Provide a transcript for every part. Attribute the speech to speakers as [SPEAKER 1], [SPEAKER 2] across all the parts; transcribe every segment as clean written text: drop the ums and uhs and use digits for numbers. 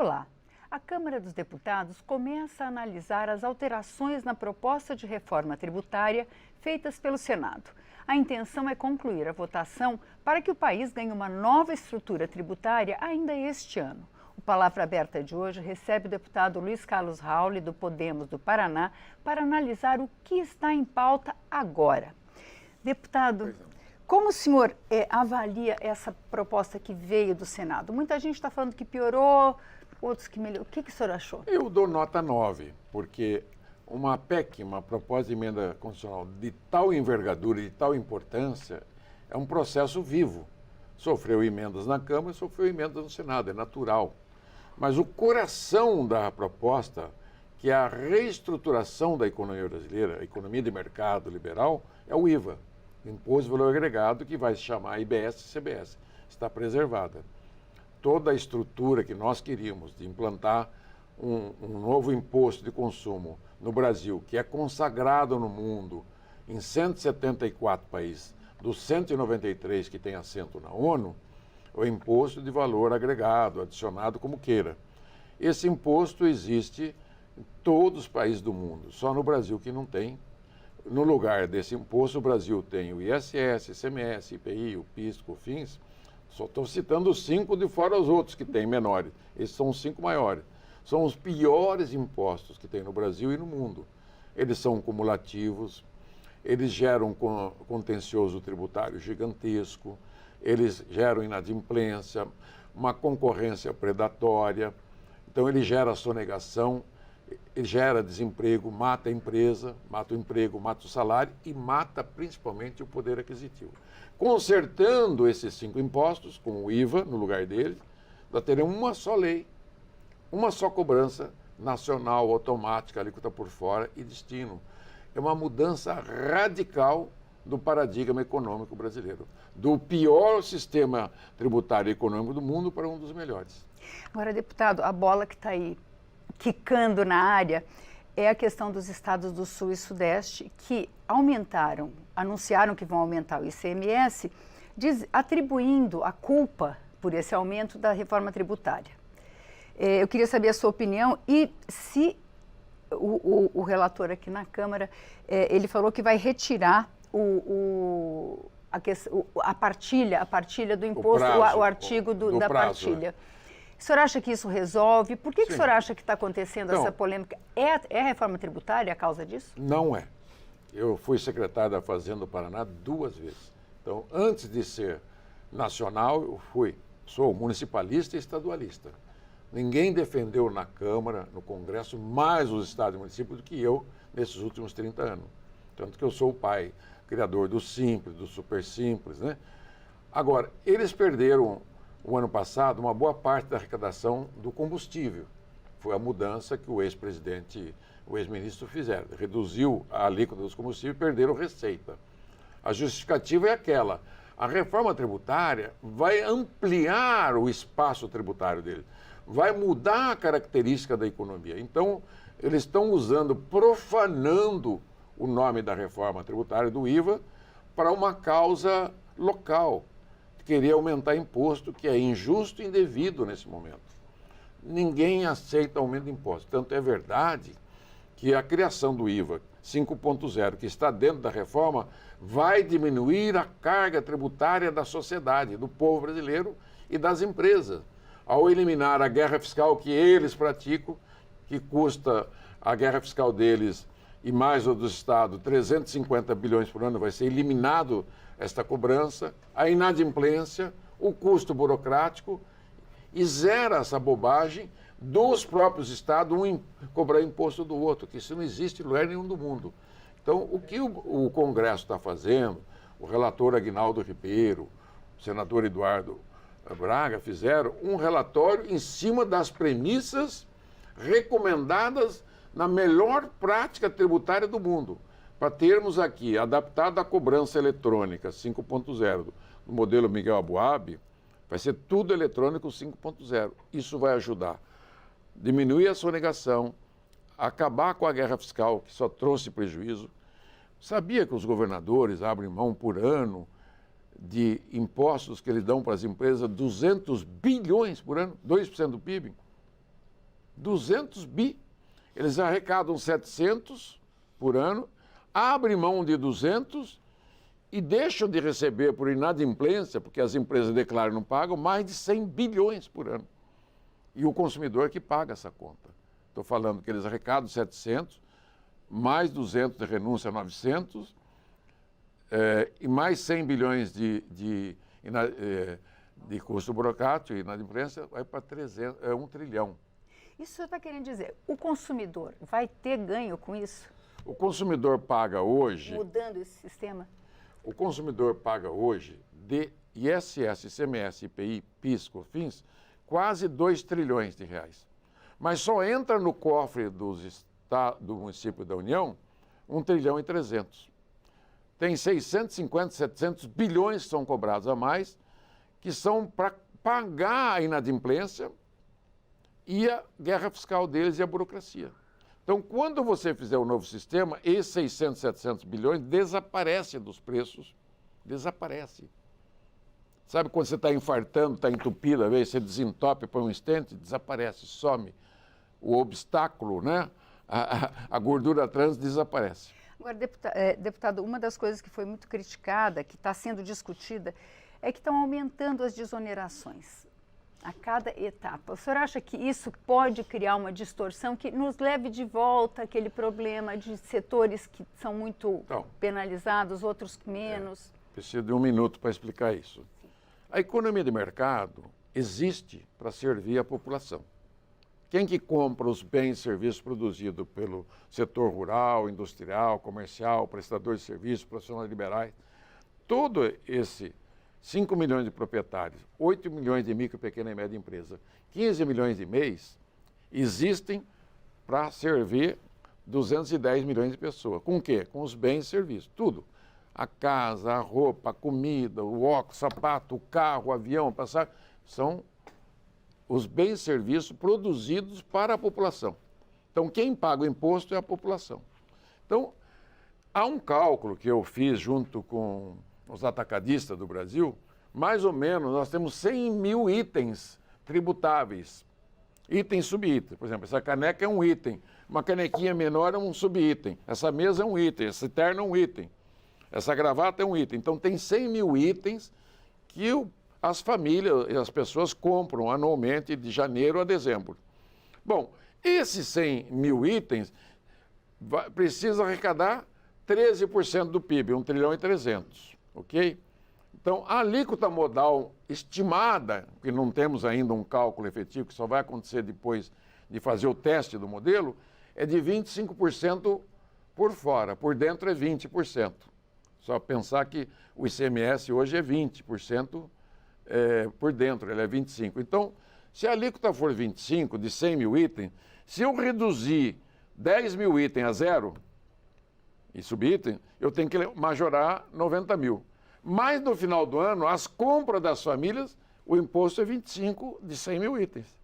[SPEAKER 1] Olá! A Câmara dos Deputados começa a analisar as alterações na proposta de reforma tributária feitas pelo Senado. A intenção é concluir a votação para que o país ganhe uma nova estrutura tributária ainda este ano. O Palavra Aberta de hoje recebe o deputado Luiz Carlos Rauli, do Podemos do Paraná, para analisar o que está em pauta agora. Deputado, como o senhor avalia essa proposta que veio do Senado? Muita gente está falando que piorou, outros que melhorou. O que o senhor achou?
[SPEAKER 2] Eu dou nota 9, porque uma PEC, uma proposta de emenda constitucional de tal envergadura e de tal importância, é um processo vivo. Sofreu emendas na Câmara, sofreu emendas no Senado, é natural. Mas o coração da proposta, que é a reestruturação da economia brasileira, a economia de mercado liberal, é o IVA, Imposto de Valor Agregado, que vai se chamar IBS e CBS. Está preservada. Toda a estrutura que nós queríamos de implantar um novo imposto de consumo no Brasil, que é consagrado no mundo em 174 países, dos 193 que tem assento na ONU, o imposto de valor agregado, adicionado como queira. Esse imposto existe em todos os países do mundo, só no Brasil que não tem. No lugar desse imposto, o Brasil tem o ISS, ICMS, IPI, o PIS, COFINS. Só estou citando os 5 de fora os outros que têm menores. Esses são os 5 maiores. São os piores impostos que tem no Brasil e no mundo. Eles são cumulativos, eles geram um contencioso tributário gigantesco, eles geram inadimplência, uma concorrência predatória. Então, ele gera sonegação, ele gera desemprego, mata a empresa, mata o emprego, mata o salário e mata principalmente o poder aquisitivo. Consertando esses 5 impostos, com o IVA no lugar deles, nós teremos uma só lei, uma só cobrança nacional, automática, alíquota por fora e destino. É uma mudança radical do paradigma econômico brasileiro, do pior sistema tributário e econômico do mundo para um dos melhores.
[SPEAKER 1] Agora, deputado, a bola que está aí quicando na área é a questão dos estados do Sul e Sudeste que anunciaram que vão aumentar o ICMS, atribuindo a culpa por esse aumento da reforma tributária. Eu queria saber a sua opinião e se o relator aqui na Câmara, ele falou que vai retirar a partilha do imposto, o artigo da partilha. O senhor acha que isso resolve? Por que o senhor acha que está acontecendo essa polêmica? É a reforma tributária a causa disso?
[SPEAKER 2] Não é. Eu fui secretário da Fazenda do Paraná 2 vezes. Então, antes de ser nacional, sou municipalista e estadualista. Ninguém defendeu na Câmara, no Congresso, mais os estados e municípios do que eu nesses últimos 30 anos. Tanto que eu sou o pai, criador do Simples, do Super Simples, né? Agora, eles perderam o ano passado uma boa parte da arrecadação do combustível. Foi a mudança que o ex-presidente, o ex-ministro fizeram. Reduziu a alíquota dos combustíveis e perderam receita. A justificativa é aquela: a reforma tributária vai ampliar o espaço tributário dele, vai mudar a característica da economia. Então, eles estão profanando o nome da reforma tributária, do IVA, para uma causa local. Querer aumentar imposto, que é injusto e indevido nesse momento. Ninguém aceita aumento de imposto. Tanto é verdade que a criação do IVA 5.0, que está dentro da reforma, vai diminuir a carga tributária da sociedade, do povo brasileiro e das empresas. Ao eliminar a guerra fiscal que eles praticam, que custa a guerra fiscal deles e mais o do Estado, 350 bilhões por ano, vai ser eliminado esta cobrança, a inadimplência, o custo burocrático, e zera essa bobagem dos próprios estados, cobrar imposto do outro, que isso não existe em lugar nenhum do mundo. Então, o que o Congresso está fazendo, o relator Aguinaldo Ribeiro, o senador Eduardo Braga, fizeram um relatório em cima das premissas recomendadas na melhor prática tributária do mundo, para termos aqui, adaptado à cobrança eletrônica 5.0, no modelo Miguel Aboab, vai ser tudo eletrônico 5.0. Isso vai ajudar a diminuir a sonegação, acabar com a guerra fiscal, que só trouxe prejuízo. Sabia que os governadores abrem mão por ano de impostos que eles dão para as empresas, 200 bilhões por ano, 2% do PIB? 200 bi. Eles arrecadam 700 por ano, abrem mão de 200 e deixam de receber por inadimplência, porque as empresas declaram e não pagam, mais de 100 bilhões por ano. E o consumidor que paga essa conta. Estou falando que eles arrecadam 700, mais 200 de renúncia a 900, e mais 100 bilhões de custo burocrático e inadimplência, vai para 1 trilhão.
[SPEAKER 1] Isso você está querendo dizer, o consumidor vai ter ganho com isso?
[SPEAKER 2] O consumidor paga hoje...
[SPEAKER 1] Mudando esse sistema?
[SPEAKER 2] O consumidor paga hoje de ISS, ICMS, IPI, PIS, COFINS, quase 2 trilhões de reais. Mas só entra no cofre do município da União 1 trilhão e 300. Tem 650, 700 bilhões que são cobrados a mais, que são para pagar a inadimplência e a guerra fiscal deles e a burocracia. Então, quando você fizer o novo sistema, esses 600, 700 bilhões desaparecem dos preços, desaparece. Sabe quando você está infartando, está entupido, às vezes você desentope por um instante, desaparece, some. O obstáculo, né? A gordura trans desaparece.
[SPEAKER 1] Agora, deputado, uma das coisas que foi muito criticada, que está sendo discutida, é que estão aumentando as desonerações a cada etapa. O senhor acha que isso pode criar uma distorção que nos leve de volta àquele problema de setores que são muito penalizados, outros menos?
[SPEAKER 2] Preciso de 1 minuto para explicar isso. A economia de mercado existe para servir a população. Quem que compra os bens e serviços produzidos pelo setor rural, industrial, comercial, prestador de serviços, profissionais liberais, todo esse 5 milhões de proprietários, 8 milhões de micro, pequena e média empresa, 15 milhões de MEIs, existem para servir 210 milhões de pessoas. Com o quê? Com os bens e serviços, tudo. A casa, a roupa, a comida, o óculos, o sapato, o carro, o avião, a passagem, são os bens e serviços produzidos para a população. Então, quem paga o imposto é a população. Então, há um cálculo que eu fiz junto com os atacadistas do Brasil, mais ou menos nós temos 100 mil itens tributáveis, itens sub-itens. Por exemplo, essa caneca é um item, uma canequinha menor é um sub-item, essa mesa é um item, esse terno é um item, essa gravata é um item. Então tem 100 mil itens que as famílias e as pessoas compram anualmente de janeiro a dezembro. Bom, esses 100 mil itens precisam arrecadar 13% do PIB, 1 trilhão e 300. Ok? Então, a alíquota modal estimada, que não temos ainda um cálculo efetivo, que só vai acontecer depois de fazer o teste do modelo, é de 25% por fora, por dentro é 20%. Só pensar que o ICMS hoje é 20%, por dentro ele é 25%. Então, se a alíquota for 25% de 100 mil itens, se eu reduzir 10 mil itens a zero, e subitem, eu tenho que majorar 90 mil. Mas no final do ano, as compras das famílias, o imposto é 25 de 100 mil itens.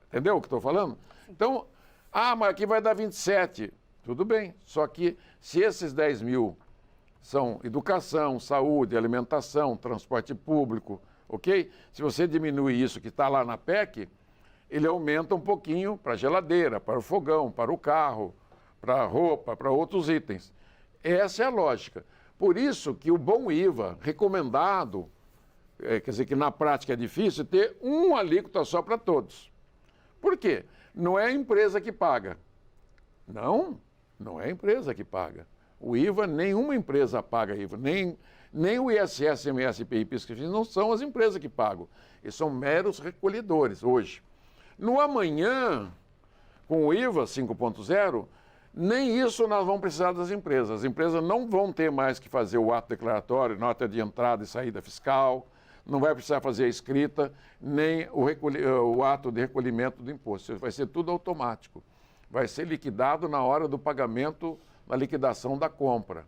[SPEAKER 2] Entendeu o que estou falando? Então, mas aqui vai dar 27. Tudo bem, só que se esses 10 mil são educação, saúde, alimentação, transporte público, ok? Se você diminui isso que está lá na PEC, ele aumenta um pouquinho para a geladeira, para o fogão, para o carro, para a roupa, para outros itens. Essa é a lógica. Por isso que o bom IVA, recomendado, quer dizer que na prática é difícil, ter uma alíquota só para todos. Por quê? Não é a empresa que paga. Não é a empresa que paga. O IVA, nenhuma empresa paga IVA, nem o ISS, ICMS, IPI, PIS, não são as empresas que pagam. Eles são meros recolhedores hoje. No amanhã, com o IVA 5.0, nem isso nós vamos precisar das empresas. As empresas não vão ter mais que fazer o ato declaratório, nota de entrada e saída fiscal, não vai precisar fazer a escrita, nem o ato de recolhimento do imposto. Isso vai ser tudo automático. Vai ser liquidado na hora do pagamento, na liquidação da compra.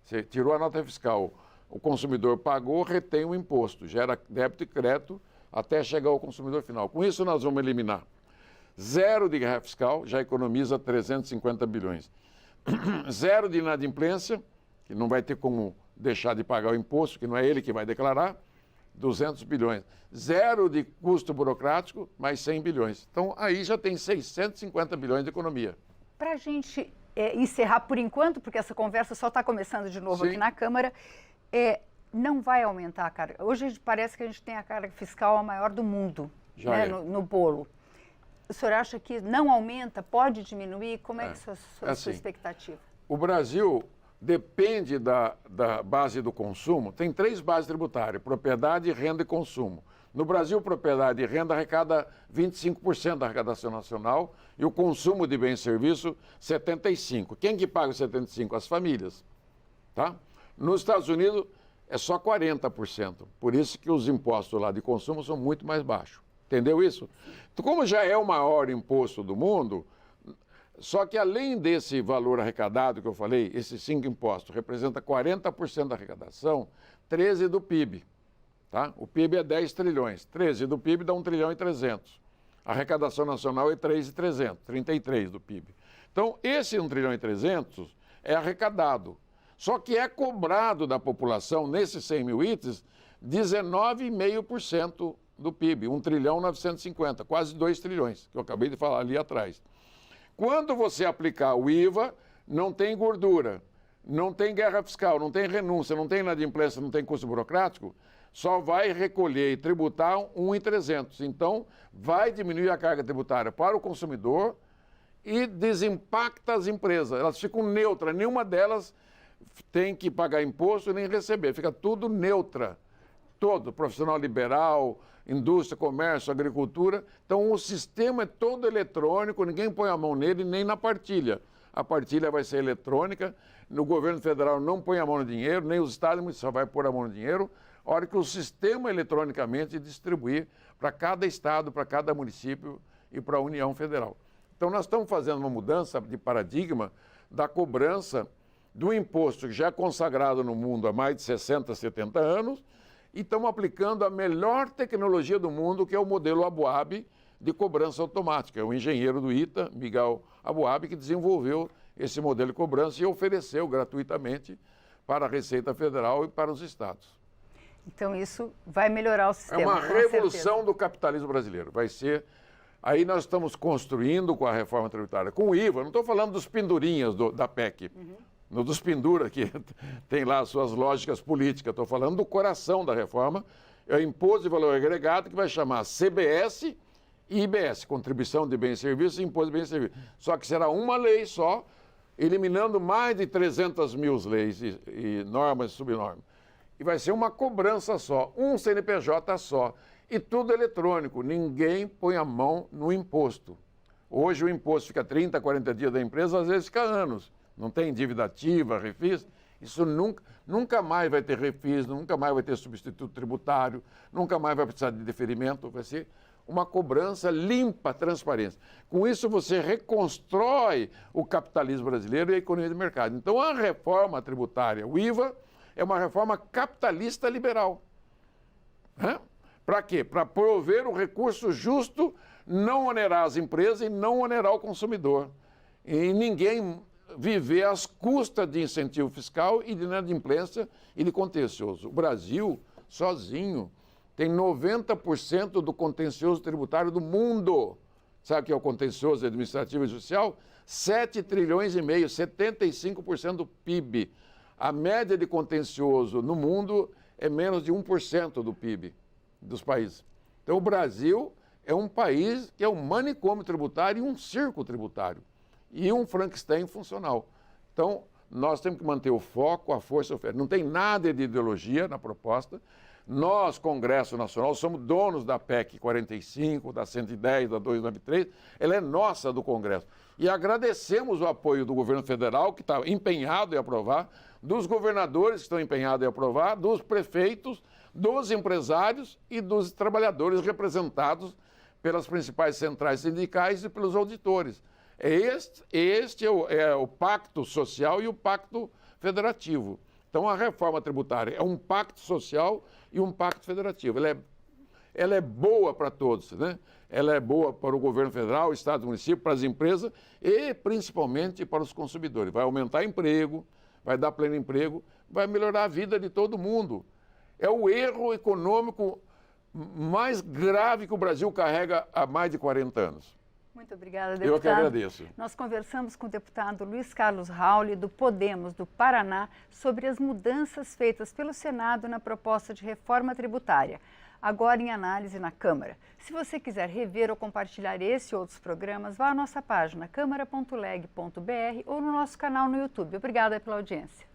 [SPEAKER 2] Você tirou a nota fiscal, o consumidor pagou, retém o imposto, gera débito e crédito até chegar ao consumidor final. Com isso nós vamos eliminar zero de guerra fiscal, já economiza 350 bilhões. Zero de inadimplência, que não vai ter como deixar de pagar o imposto, que não é ele que vai declarar. 200 bilhões. Zero de custo burocrático, mais 100 bilhões. Então, aí já tem 650 bilhões de economia.
[SPEAKER 1] Para a gente encerrar por enquanto, porque essa conversa só está começando de novo aqui na Câmara, não vai aumentar a carga. Hoje parece que a gente tem a carga fiscal a maior do mundo, né, no bolo. O senhor acha que não aumenta, pode diminuir? Como é que é a sua expectativa?
[SPEAKER 2] O Brasil depende da base do consumo. Tem 3 bases tributárias, propriedade, renda e consumo. No Brasil, propriedade e renda arrecada 25% da arrecadação nacional e o consumo de bens e serviços, 75%. Quem que paga os 75%? As famílias. Tá? Nos Estados Unidos, é só 40%. Por isso que os impostos lá de consumo são muito mais baixos. Entendeu isso? Então, como já é o maior imposto do mundo, só que além desse valor arrecadado que eu falei, esses 5 impostos representam 40% da arrecadação, 13% do PIB. Tá? O PIB é 10 trilhões. 13 do PIB dá 1 trilhão e 300. A arrecadação nacional é 3.300, 33 do PIB. Então, esse 1 trilhão e 300 é arrecadado. Só que é cobrado da população, nesses 100 mil itens, 19,5% do PIB, 1 trilhão e 950, quase 2 trilhões, que eu acabei de falar ali atrás. Quando você aplicar o IVA, não tem gordura, não tem guerra fiscal, não tem renúncia, não tem inadimplência, não tem custo burocrático, só vai recolher e tributar 1.300. Então, vai diminuir a carga tributária para o consumidor e desimpacta as empresas. Elas ficam neutras, nenhuma delas tem que pagar imposto nem receber, fica tudo neutra. Todo, profissional liberal, indústria, comércio, agricultura. Então, o sistema é todo eletrônico, ninguém põe a mão nele, nem na partilha. A partilha vai ser eletrônica, no governo federal não põe a mão no dinheiro, nem os estados só vai pôr a mão no dinheiro, a hora que o sistema eletronicamente distribuir para cada estado, para cada município e para a União Federal. Então, nós estamos fazendo uma mudança de paradigma da cobrança do imposto que já é consagrado no mundo há mais de 60, 70 anos, e estamos aplicando a melhor tecnologia do mundo, que é o modelo Aboab de cobrança automática. É o engenheiro do ITA, Miguel Aboab, que desenvolveu esse modelo de cobrança e ofereceu gratuitamente para a Receita Federal e para os estados.
[SPEAKER 1] Então isso vai melhorar o sistema.
[SPEAKER 2] É uma revolução do capitalismo brasileiro. Vai ser... Aí nós estamos construindo com a reforma tributária, com o IVA, não estou falando dos pendurinhas da PEC, no dos pendura, que tem lá as suas lógicas políticas. Estou falando do coração da reforma, é o Imposto de Valor Agregado, que vai chamar CBS e IBS, Contribuição de Bens e Serviços e Imposto de Bens e Serviços. Só que será uma lei só, eliminando mais de 300 mil leis e normas e subnormas. E vai ser uma cobrança só, um CNPJ só, e tudo eletrônico. Ninguém põe a mão no imposto. Hoje o imposto fica 30, 40 dias da empresa, às vezes fica anos. Não tem dívida ativa, refis. Isso nunca mais vai ter refis, nunca mais vai ter substituto tributário, nunca mais vai precisar de deferimento. Vai ser uma cobrança limpa, transparência. Com isso você reconstrói o capitalismo brasileiro e a economia de mercado. Então a reforma tributária, o IVA, é uma reforma capitalista liberal. Para quê? Para prover o recurso justo, não onerar as empresas e não onerar o consumidor. E ninguém viver às custas de incentivo fiscal e de inadimplência e de contencioso. O Brasil, sozinho, tem 90% do contencioso tributário do mundo. Sabe o que é o contencioso administrativo e judicial? 7 trilhões e meio, 75% do PIB. A média de contencioso no mundo é menos de 1% do PIB dos países. Então, o Brasil é um país que é um manicômio tributário e um circo tributário. E um Frankenstein funcional. Então, nós temos que manter o foco, a força, a oferta. Não tem nada de ideologia na proposta. Nós, Congresso Nacional, somos donos da PEC 45, da 110, da 293. Ela é nossa do Congresso. E agradecemos o apoio do governo federal, que está empenhado em aprovar, dos governadores que estão empenhados em aprovar, dos prefeitos, dos empresários e dos trabalhadores representados pelas principais centrais sindicais e pelos auditores. Este é o pacto social e o pacto federativo. Então, a reforma tributária é um pacto social e um pacto federativo. Ela é boa para todos, né? Ela é boa para o governo federal, estado, município, para as empresas e principalmente para os consumidores. Vai aumentar emprego, vai dar pleno emprego, vai melhorar a vida de todo mundo. É o erro econômico mais grave que o Brasil carrega há mais de 40 anos.
[SPEAKER 1] Muito obrigada, deputado.
[SPEAKER 2] Eu que agradeço.
[SPEAKER 1] Nós conversamos com o deputado Luiz Carlos Rauli, do Podemos, do Paraná, sobre as mudanças feitas pelo Senado na proposta de reforma tributária, agora em análise na Câmara. Se você quiser rever ou compartilhar esse e outros programas, vá à nossa página câmara.leg.br ou no nosso canal no YouTube. Obrigada pela audiência.